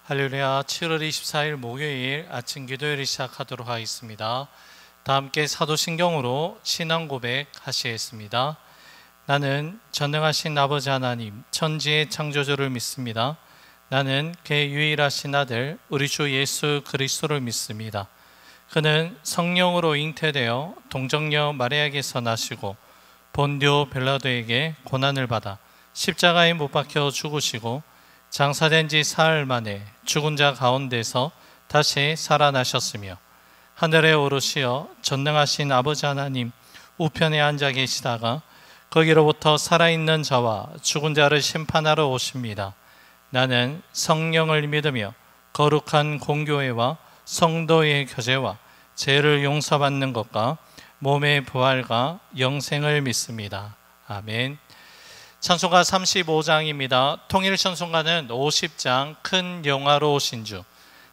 할렐루야. 7월 24일 목요일 아침 기도회를 시작하도록 하겠습니다. 다 함께 사도신경으로 신앙 고백 하시겠습니다. 나는 전능하신 아버지 하나님 천지의 창조주를 믿습니다. 나는 그의 유일하신 아들 우리 주 예수 그리스도를 믿습니다. 그는 성령으로 잉태되어 동정녀 마리아에게서 나시고 본디오 빌라도에게 고난을 받아 십자가에 못 박혀 죽으시고 장사된 지 사흘 만에 죽은 자 가운데서 다시 살아나셨으며 하늘에 오르시어 전능하신 아버지 하나님 우편에 앉아 계시다가 거기로부터 살아있는 자와 죽은 자를 심판하러 오십니다. 나는 성령을 믿으며 거룩한 공교회와 성도의 교제와 죄를 용서받는 것과 몸의 부활과 영생을 믿습니다. 아멘. 찬송가 35장입니다. 통일 찬송가는 50장 큰 영화로우신 주.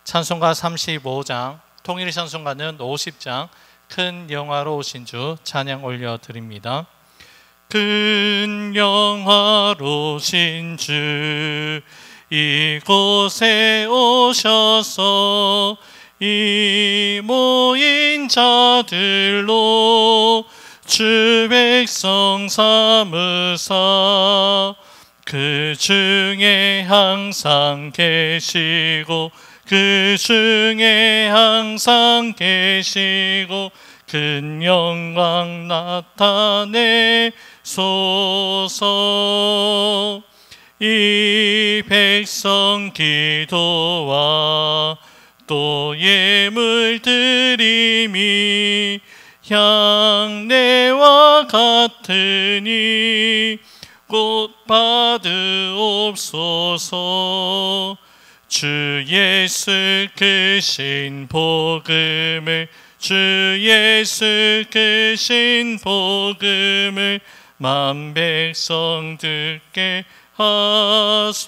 찬송가 35장 통일 찬송가는 50장 큰 영화로우신 주 찬양 올려드립니다. 큰 영화로우신 주 이곳에 오셔서 이 모인 자들로 주 백성 삼으사 그 중에 항상 계시고 그 중에 항상 계시고 큰 영광 나타내소서. 이 백성 기도와 또 예물 드림이 향내와 같으니 곧 받으옵소서. 주 예수 크신 복음을 주 예수 크신 복음을 만 백성 듣게 하소서.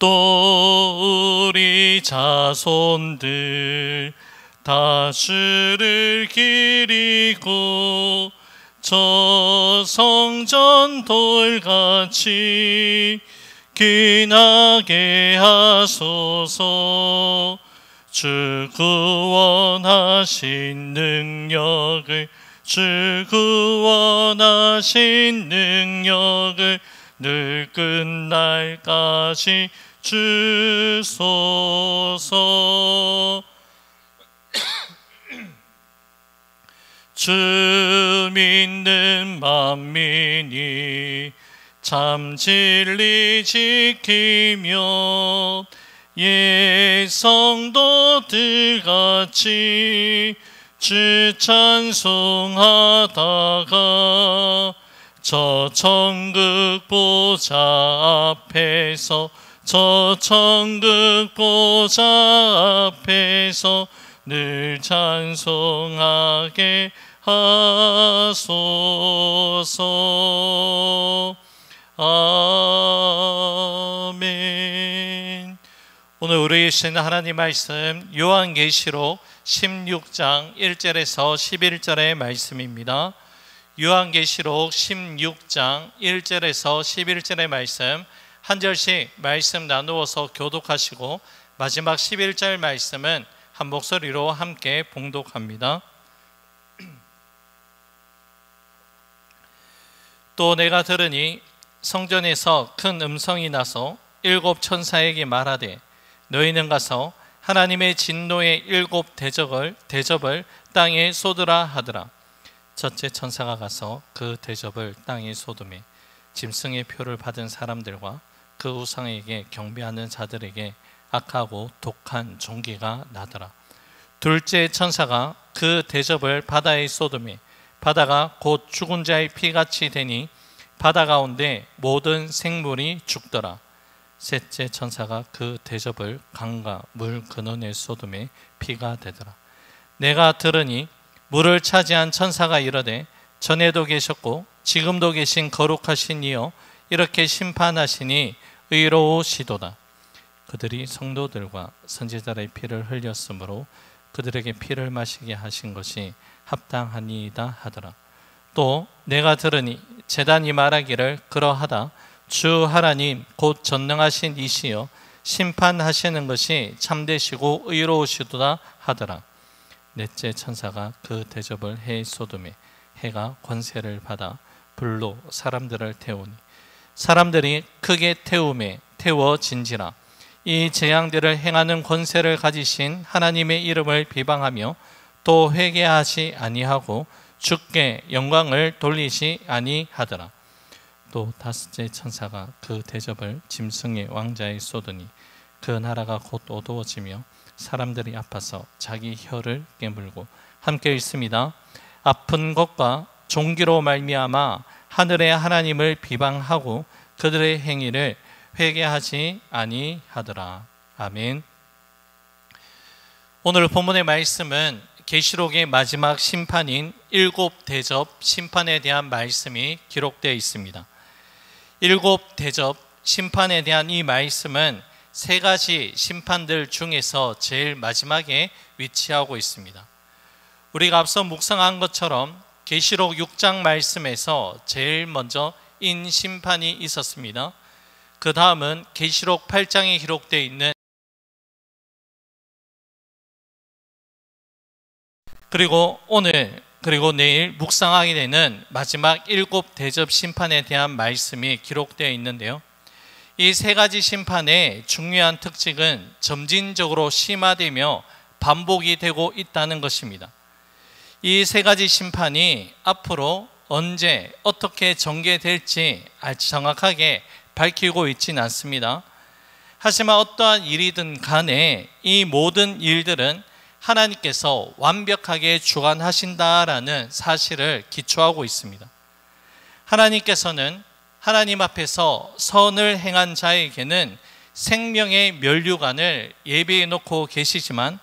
또 우리 자손들 다 주를 기리고 저 성전 돌같이 귀나게 하소서. 주 구원하신 능력을 주 구원하신 능력을 늘 끝날까지 주소서. 주 믿는 만민이 참 진리 지키며 옛 성도들같이 주 찬송하다가 저 천국 보좌 앞에서 저 천국 보좌 앞에서 늘 찬송하게 하소서. 아멘. 오늘 우리 주신 하나님 말씀 요한계시록 16장 1절에서 11절의 말씀입니다. 요한계시록 16장 1절에서 11절의 말씀 한 절씩 말씀 나누어서 교독하시고 마지막 11절 말씀은 한 목소리로 함께 봉독합니다. 또 내가 들으니 성전에서 큰 음성이 나서 일곱 천사에게 말하되 너희는 가서 하나님의 진노의 일곱 대접을 땅에 쏟으라 하더라. 첫째 천사가 가서 그 대접을 땅에 쏟음에 짐승의 표를 받은 사람들과 그 우상에게 경배하는 자들에게 악하고 독한 종기가 나더라. 둘째 천사가 그 대접을 바다에 쏟음에 바다가 곧 죽은 자의 피같이 되니 바다 가운데 모든 생물이 죽더라. 셋째 천사가 그 대접을 강과 물 근원에 쏟음에 피가 되더라. 내가 들으니 물을 차지한 천사가 이르되 전에도 계셨고 지금도 계신 거룩하신 이여 이렇게 심판하시니 의로우시도다. 그들이 성도들과 선지자의 피를 흘렸으므로 그들에게 피를 마시게 하신 것이 합당하니이다 하더라. 또 내가 들으니 제단이 말하기를 그러하다. 주 하나님 곧 전능하신 이시여 심판하시는 것이 참되시고 의로우시도다 하더라. 넷째 천사가 그 대접을 해 쏟음에 해가 권세를 받아 불로 사람들을 태우니 사람들이 크게 태워진지라. 이 재앙들을 행하는 권세를 가지신 하나님의 이름을 비방하며 또 회개하지 아니하고 주께 영광을 돌리지 아니하더라. 또 다섯째 천사가 그 대접을 짐승의 왕자에 쏟으니 그 나라가 곧 어두워지며 사람들이 아파서 자기 혀를 깨물고 함께 읽습니다. 아픈 것과 종기로 말미암아 하늘의 하나님을 비방하고 그들의 행위를 회개하지 아니하더라. 아멘. 오늘 본문의 말씀은 계시록의 마지막 심판인 일곱 대접 심판에 대한 말씀이 기록되어 있습니다. 일곱 대접 심판에 대한 이 말씀은 세 가지 심판들 중에서 제일 마지막에 위치하고 있습니다. 우리가 앞서 묵상한 것처럼 계시록 6장 말씀에서 제일 먼저 인심판이 있었습니다. 그 다음은 계시록 8장에 기록되어 있는 그리고 오늘 그리고 내일 묵상하게 되는 마지막 일곱 대접 심판에 대한 말씀이 기록되어 있는데요. 이 세 가지 심판의 중요한 특징은 점진적으로 심화되며 반복이 되고 있다는 것입니다. 이 세 가지 심판이 앞으로 언제 어떻게 전개될지 정확하게 밝히고 있지는 않습니다. 하지만 어떠한 일이든 간에 이 모든 일들은 하나님께서 완벽하게 주관하신다라는 사실을 기초하고 있습니다. 하나님께서는 하나님 앞에서 선을 행한 자에게는 생명의 면류관을 예비해 놓고 계시지만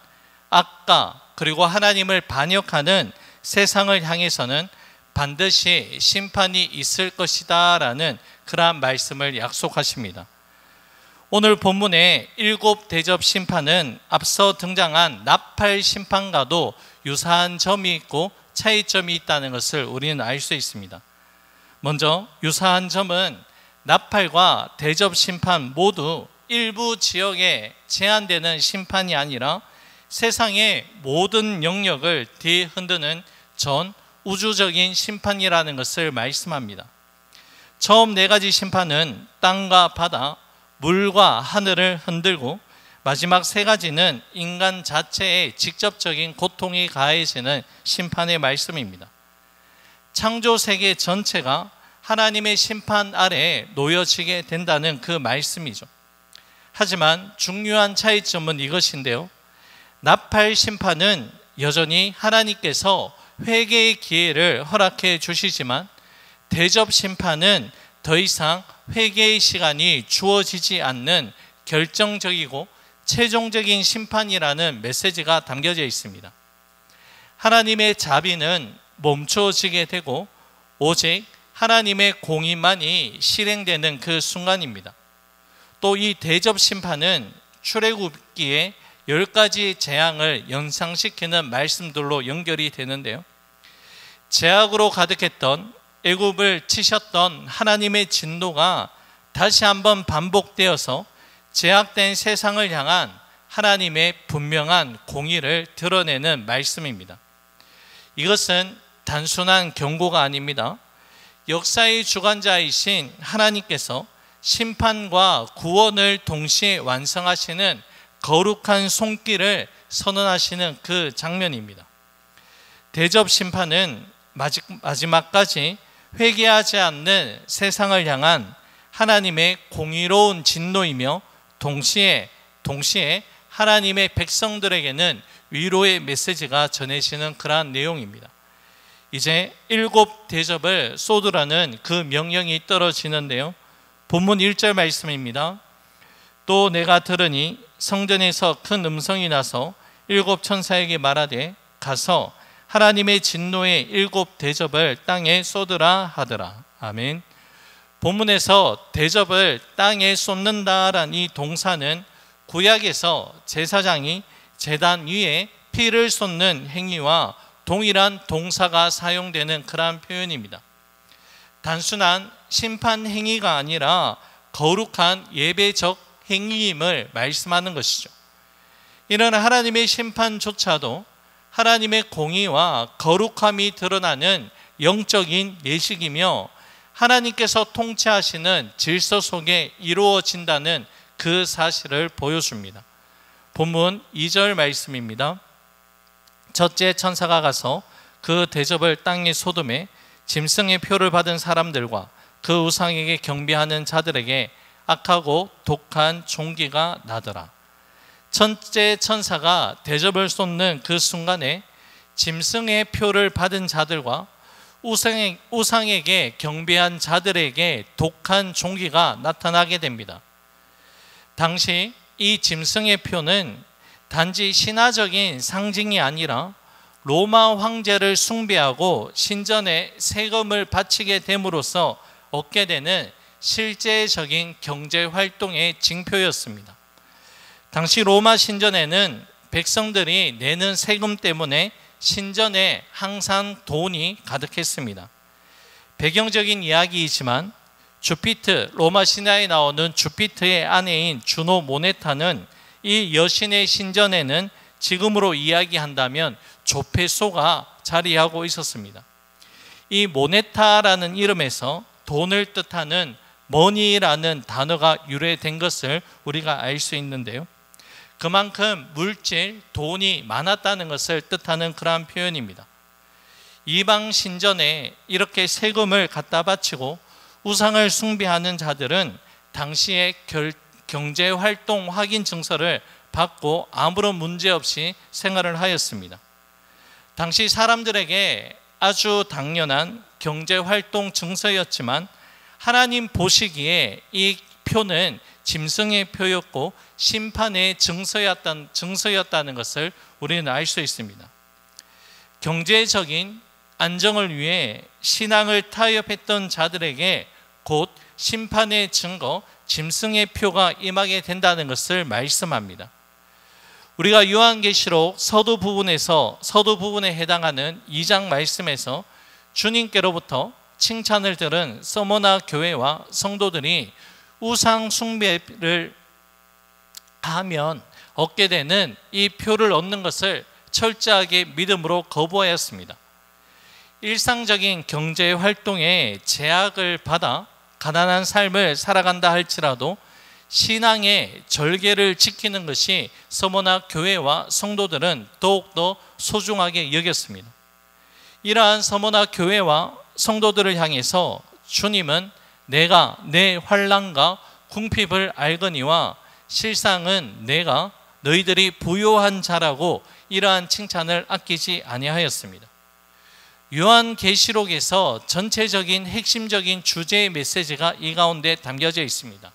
악과 그리고 하나님을 반역하는 세상을 향해서는 반드시 심판이 있을 것이다 라는 그러한 말씀을 약속하십니다. 오늘 본문의 일곱 대접 심판은 앞서 등장한 나팔 심판과도 유사한 점이 있고 차이점이 있다는 것을 우리는 알 수 있습니다. 먼저 유사한 점은 나팔과 대접 심판 모두 일부 지역에 제한되는 심판이 아니라 세상의 모든 영역을 뒤흔드는 전 우주적인 심판이라는 것을 말씀합니다. 처음 네 가지 심판은 땅과 바다, 물과 하늘을 흔들고 마지막 세 가지는 인간 자체에 직접적인 고통이 가해지는 심판의 말씀입니다. 창조 세계 전체가 하나님의 심판 아래에 놓여지게 된다는 그 말씀이죠. 하지만 중요한 차이점은 이것인데요. 나팔 심판은 여전히 하나님께서 회개의 기회를 허락해 주시지만 대접 심판은 더 이상 회개의 시간이 주어지지 않는 결정적이고 최종적인 심판이라는 메시지가 담겨져 있습니다. 하나님의 자비는 멈춰지게 되고 오직 하나님의 공의만이 실행되는 그 순간입니다. 또 이 대접 심판은 출애굽기에 10가지 재앙을 연상시키는 말씀들로 연결이 되는데요. 죄악으로 가득했던 애굽을 치셨던 하나님의 진노가 다시 한번 반복되어서 죄악된 세상을 향한 하나님의 분명한 공의를 드러내는 말씀입니다. 이것은 단순한 경고가 아닙니다. 역사의 주관자이신 하나님께서 심판과 구원을 동시에 완성하시는 거룩한 손길을 선언하시는 그 장면입니다. 대접 심판은 마지막까지 회개하지 않는 세상을 향한 하나님의 공의로운 진노이며 동시에 하나님의 백성들에게는 위로의 메시지가 전해지는 그러한 내용입니다. 이제 일곱 대접을 쏟으라는 그 명령이 떨어지는데요. 본문 1절 말씀입니다. 또 내가 들으니 성전에서 큰 음성이 나서 일곱 천사에게 말하되 가서 하나님의 진노의 일곱 대접을 땅에 쏟으라 하더라. 아멘. 본문에서 대접을 땅에 쏟는다라는 이 동사는 구약에서 제사장이 제단 위에 피를 쏟는 행위와 동일한 동사가 사용되는 그러한 표현입니다. 단순한 심판 행위가 아니라 거룩한 예배적 행위임을 말씀하는 것이죠. 이런 하나님의 심판조차도 하나님의 공의와 거룩함이 드러나는 영적인 예식이며 하나님께서 통치하시는 질서 속에 이루어진다는 그 사실을 보여줍니다. 본문 2절 말씀입니다. 첫째 천사가 가서 그 대접을 땅에 쏟음에 짐승의 표를 받은 사람들과 그 우상에게 경배하는 자들에게 악하고 독한 종기가 나더라. 첫째 천사가 대접을 쏟는 그 순간에 짐승의 표를 받은 자들과 우상에게 경배한 자들에게 독한 종기가 나타나게 됩니다. 당시 이 짐승의 표는 단지 신화적인 상징이 아니라 로마 황제를 숭배하고 신전에 세금을 바치게 됨으로써 얻게 되는 실제적인 경제활동의 징표였습니다. 당시 로마 신전에는 백성들이 내는 세금 때문에 신전에 항상 돈이 가득했습니다. 배경적인 이야기이지만 주피터, 로마 신화에 나오는 주피터의 아내인 주노 모네타는 이 여신의 신전에는 지금으로 이야기한다면 조폐소가 자리하고 있었습니다. 이 모네타라는 이름에서 돈을 뜻하는 머니라는 단어가 유래된 것을 우리가 알 수 있는데요. 그만큼 물질, 돈이 많았다는 것을 뜻하는 그러한 표현입니다. 이방 신전에 이렇게 세금을 갖다 바치고 우상을 숭배하는 자들은 당시에 경제활동 확인 증서를 받고 아무런 문제 없이 생활을 하였습니다. 당시 사람들에게 아주 당연한 경제활동 증서였지만 하나님 보시기에 이 표는 짐승의 표였고 심판의 증서였다는 것을 우리는 알 수 있습니다. 경제적인 안정을 위해 신앙을 타협했던 자들에게 곧 심판의 증거, 짐승의 표가 임하게 된다는 것을 말씀합니다. 우리가 요한계시록 서두 부분에 해당하는 2장 말씀에서 주님께로부터 칭찬을 들은 서머나 교회와 성도들이 우상 숭배를 하면 얻게 되는 이 표를 얻는 것을 철저하게 믿음으로 거부하였습니다. 일상적인 경제 활동에 제약을 받아 가난한 삶을 살아간다 할지라도 신앙의 절개를 지키는 것이 서머나 교회와 성도들은 더욱더 소중하게 여겼습니다. 이러한 서머나 교회와 성도들을 향해서 주님은 내가 내 환난과 궁핍을 알거니와 실상은 내가 너희들이 부요한 자라고 이러한 칭찬을 아끼지 아니하였습니다. 요한계시록에서 전체적인 핵심적인 주제의 메시지가 이 가운데 담겨져 있습니다.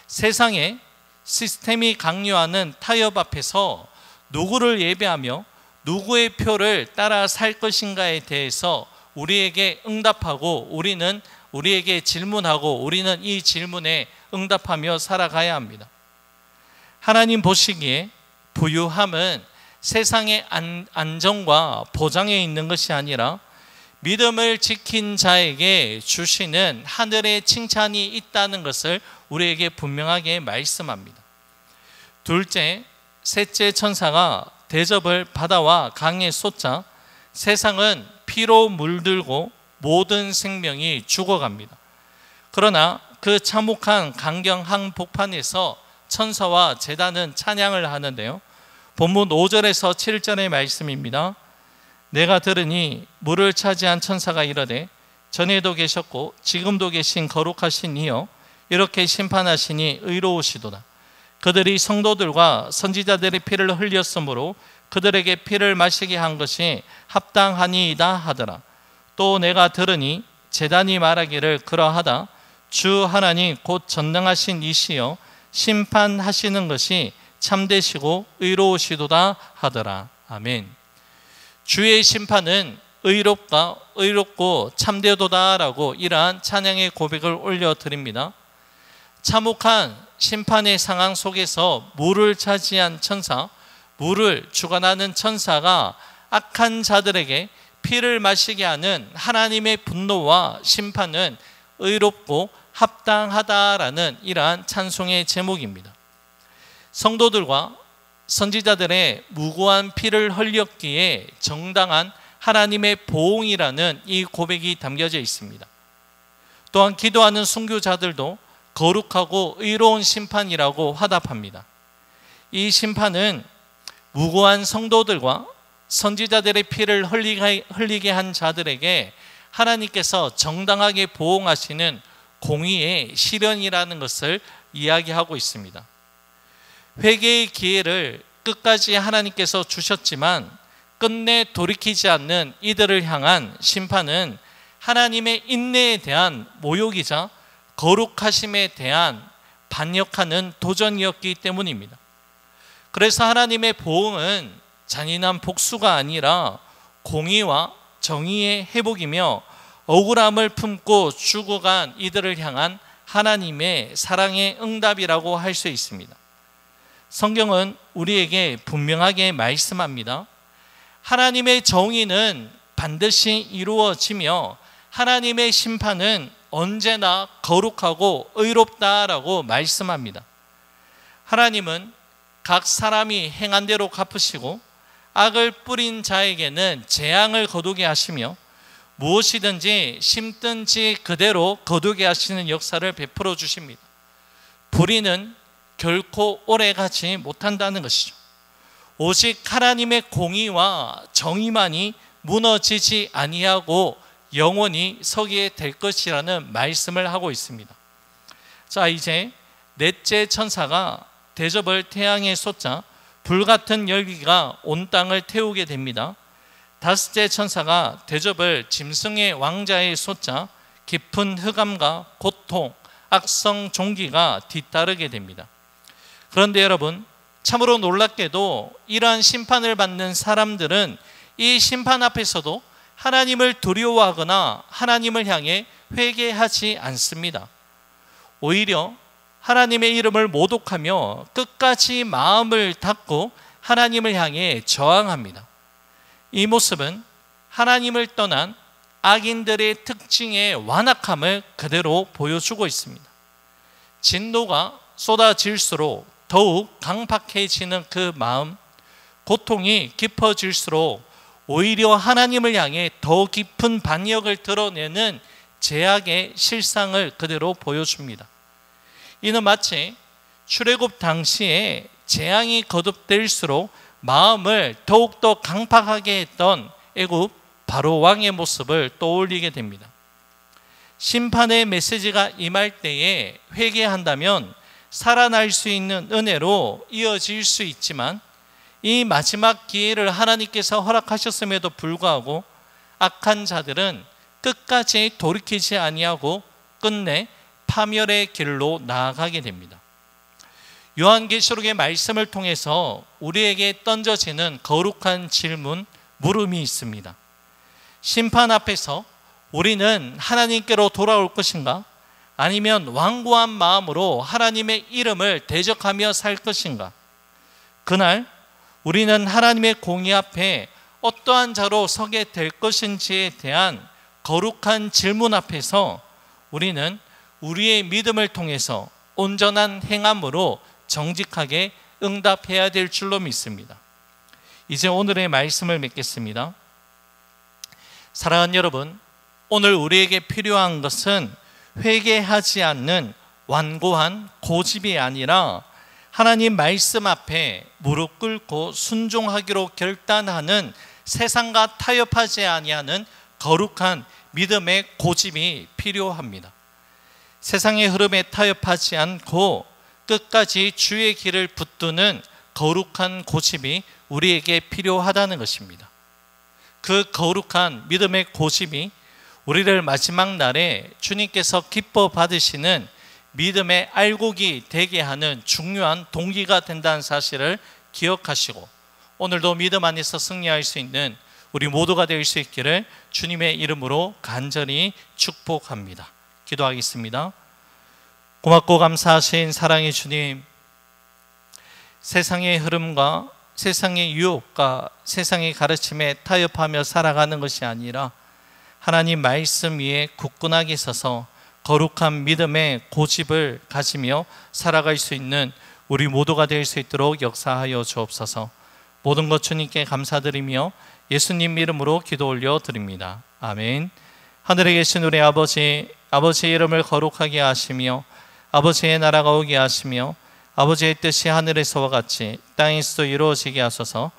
세상에 시스템이 강요하는 타협 앞에서 누구를 예배하며 누구의 표를 따라 살 것인가에 대해서 우리에게 응답하고 우리에게 질문하고 우리는 이 질문에 응답하며 살아가야 합니다. 하나님 보시기에 부유함은 세상의 안정과 보장에 있는 것이 아니라 믿음을 지킨 자에게 주시는 하늘의 칭찬이 있다는 것을 우리에게 분명하게 말씀합니다. 둘째, 셋째 천사가 대접을 바다와 강에 쏟자 세상은 피로 물들고 모든 생명이 죽어갑니다. 그러나 그 참혹한 강경 한복판에서 천사와 제단은 찬양을 하는데요. 본문 5절에서 7절의 말씀입니다. 내가 들으니 물을 차지한 천사가 이르되 전에도 계셨고 지금도 계신 거룩하신 이여 이렇게 심판하시니 의로우시도다. 그들이 성도들과 선지자들의 피를 흘렸으므로 그들에게 피를 마시게 한 것이 합당하니이다 하더라. 또 내가 들으니 제단이 말하기를 그러하다. 주 하나님 곧 전능하신 이시여 심판하시는 것이 참되시고 의로우시도다 하더라. 아멘. 주의 심판은 의롭고 참되도다라고 이러한 찬양의 고백을 올려드립니다. 참혹한 심판의 상황 속에서 물을 차지한 천사, 물을 주관하는 천사가 악한 자들에게 피를 마시게 하는 하나님의 분노와 심판은 의롭고 합당하다라는 이러한 찬송의 제목입니다. 성도들과 선지자들의 무고한 피를 흘렸기에 정당한 하나님의 보응이라는 이 고백이 담겨져 있습니다. 또한 기도하는 순교자들도 거룩하고 의로운 심판이라고 화답합니다. 이 심판은 무고한 성도들과 선지자들의 피를 흘리게 한 자들에게 하나님께서 정당하게 보응하시는 공의의 실현이라는 것을 이야기하고 있습니다. 회개의 기회를 끝까지 하나님께서 주셨지만 끝내 돌이키지 않는 이들을 향한 심판은 하나님의 인내에 대한 모욕이자 거룩하심에 대한 반역하는 도전이었기 때문입니다. 그래서 하나님의 보응은 잔인한 복수가 아니라 공의와 정의의 회복이며 억울함을 품고 죽어간 이들을 향한 하나님의 사랑의 응답이라고 할 수 있습니다. 성경은 우리에게 분명하게 말씀합니다. 하나님의 정의는 반드시 이루어지며 하나님의 심판은 언제나 거룩하고 의롭다라고 말씀합니다. 하나님은 각 사람이 행한 대로 갚으시고 악을 뿌린 자에게는 재앙을 거두게 하시며 무엇이든지 심든지 그대로 거두게 하시는 역사를 베풀어 주십니다. 불의는 결코 오래가지 못한다는 것이죠. 오직 하나님의 공의와 정의만이 무너지지 아니하고 영원히 서게 될 것이라는 말씀을 하고 있습니다. 자, 이제 넷째 천사가 대접을 태양에 쏟자 불같은 열기가 온 땅을 태우게 됩니다. 다섯째 천사가 대접을 짐승의 왕자에 쏟자 깊은 흑암과 고통, 악성 종기가 뒤따르게 됩니다. 그런데 여러분, 참으로 놀랍게도 이러한 심판을 받는 사람들은 이 심판 앞에서도 하나님을 두려워하거나 하나님을 향해 회개하지 않습니다. 오히려 하나님의 이름을 모독하며 끝까지 마음을 닫고 하나님을 향해 저항합니다. 이 모습은 하나님을 떠난 악인들의 특징의 완악함을 그대로 보여주고 있습니다. 진노가 쏟아질수록 더욱 강팍해지는 그 마음, 고통이 깊어질수록 오히려 하나님을 향해 더 깊은 반역을 드러내는 죄악의 실상을 그대로 보여줍니다. 이는 마치 출애굽 당시에 재앙이 거듭될수록 마음을 더욱더 강팍하게 했던 애굽 바로 왕의 모습을 떠올리게 됩니다. 심판의 메시지가 임할 때에 회개한다면 살아날 수 있는 은혜로 이어질 수 있지만 이 마지막 기회를 하나님께서 허락하셨음에도 불구하고 악한 자들은 끝까지 돌이키지 아니하고 끝내 파멸의 길로 나아가게 됩니다. 요한계시록의 말씀을 통해서 우리에게 던져지는 거룩한 질문, 물음이 있습니다. 심판 앞에서 우리는 하나님께로 돌아올 것인가? 아니면 완고한 마음으로 하나님의 이름을 대적하며 살 것인가? 그날 우리는 하나님의 공의 앞에 어떠한 자로 서게 될 것인지에 대한 거룩한 질문 앞에서 우리는 우리의 믿음을 통해서 온전한 행함으로 정직하게 응답해야 될 줄로 믿습니다. 이제 오늘의 말씀을 맺겠습니다. 사랑하는 여러분, 오늘 우리에게 필요한 것은 회개하지 않는 완고한 고집이 아니라 하나님 말씀 앞에 무릎 꿇고 순종하기로 결단하는 세상과 타협하지 아니하는 거룩한 믿음의 고집이 필요합니다. 세상의 흐름에 타협하지 않고 끝까지 주의 길을 붙드는 거룩한 고집이 우리에게 필요하다는 것입니다. 그 거룩한 믿음의 고집이 우리를 마지막 날에 주님께서 기뻐 받으시는 믿음의 알곡이 되게 하는 중요한 동기가 된다는 사실을 기억하시고 오늘도 믿음 안에서 승리할 수 있는 우리 모두가 될 수 있기를 주님의 이름으로 간절히 축복합니다. 기도하겠습니다. 고맙고 감사하신 사랑의 주님, 세상의 흐름과 세상의 유혹과 세상의 가르침에 타협하며 살아가는 것이 아니라 하나님 말씀 위에 굳건하게 서서 거룩한 믿음의 고집을 가지며 살아갈 수 있는 우리 모두가 될 수 있도록 역사하여 주옵소서. 모든 것 주님께 감사드리며 예수님 이름으로 기도 올려 드립니다. 아멘. 하늘에 계신 우리 아버지, 아버지의 이름을 거룩하게 하시며 아버지의 나라가 오게 하시며 아버지의 뜻이 하늘에서와 같이 땅에서도 이루어지게 하소서.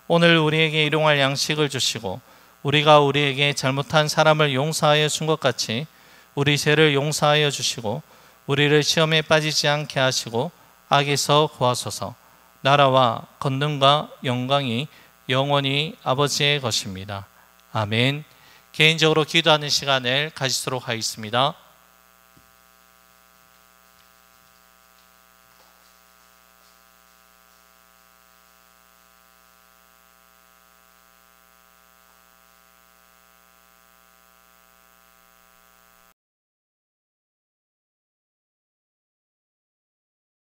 오늘 우리에게 일용할 양식을 주시고 우리가 우리에게 잘못한 사람을 용서하여 준 것 같이 우리 죄를 용서하여 주시고 우리를 시험에 빠지지 않게 하시고 악에서 구하소서. 나라와 권능과 영광이 영원히 아버지의 것입니다. 아멘. 개인적으로 기도하는 시간을 가지도록 하겠습니다.